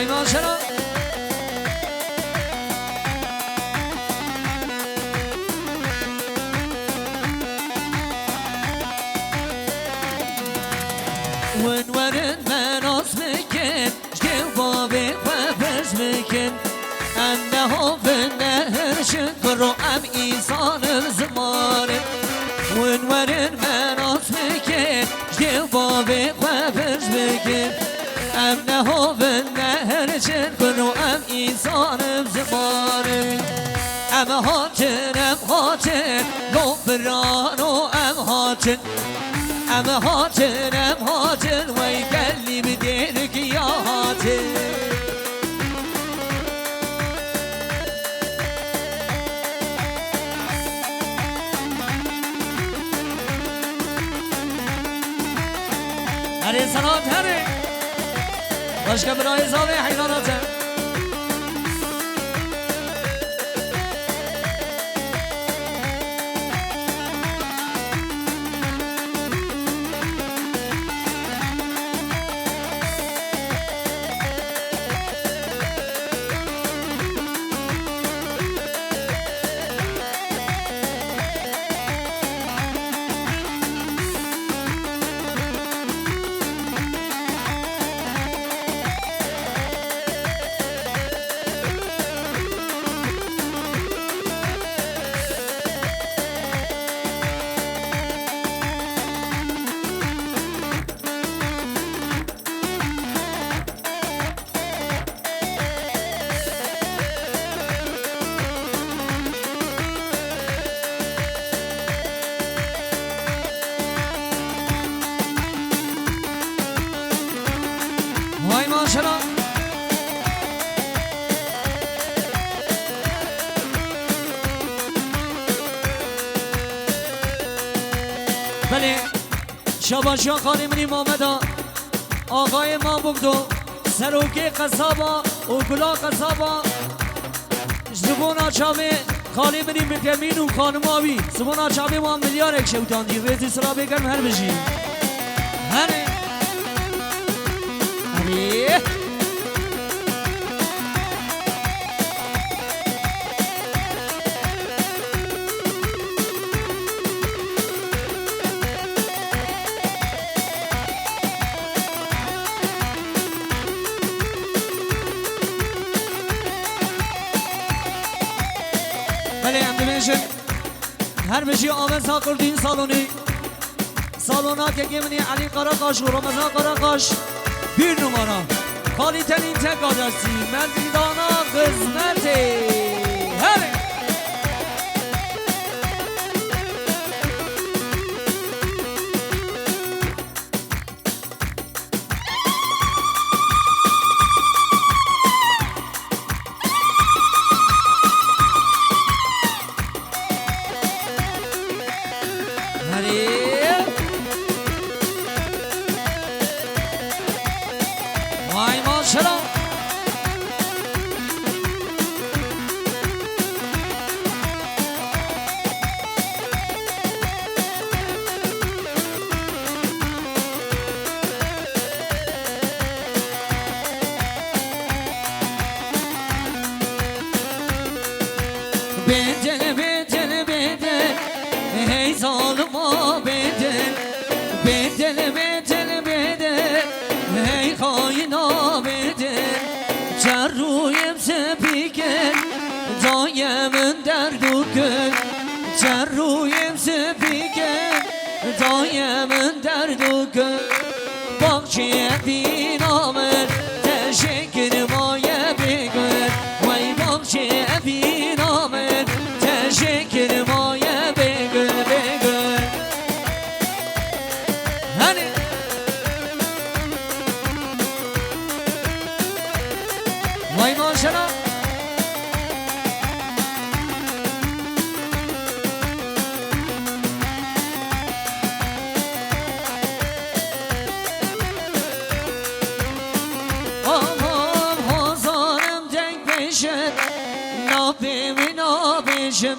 Vay maşallah. ونورن من اسمكن جوابي وبسمكن أنه في النهر شكر أم إيصال الزمان ونورن من اسمكن جوابي وبسمكن أنه في النهر شكر أم إيصال الزمان أم هاتن غفران أم هاتن أم هاتن ويكلم دينك يا هاتن هري صلاة هري باشكا براي زاوي حيراناته Vay maşallah. بله شاباشی خالی منی مامدا آقای ما بگدو سروکی قصابا و گلا قصابا زبون آچاوه خالی منی بکمین و خانماوی زبون آچاوه ما میلیار یک شوتان دی ریزی سرا بگرم هر بشی هره هره بله هم دمیشن هر بشی آمن سا کردین سالونا که گمنی علی قراقاش و رمضان قراقاش bir numara kalitenin tek adresi Merdidana Kısmeti Hele Vay maşallah. Bedel bedel bedel hey zalıma bedel bedel bedel bedel hey haina bedel çarruyem sepiken dayemin derduken çarruyem sepiken dayemin derduken bahçeye binamer teşekkür maya beger vay bahçeye binamer teşekkür maya beger beger hani vay maşallah. Aman hazarım denk peşin Nabimi nabişim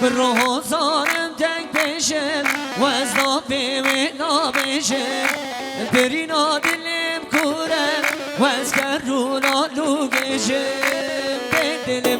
Hazarım denk peşin Vez nabimi nabişim Birina dilim kurem واسكرونا لوجي جيم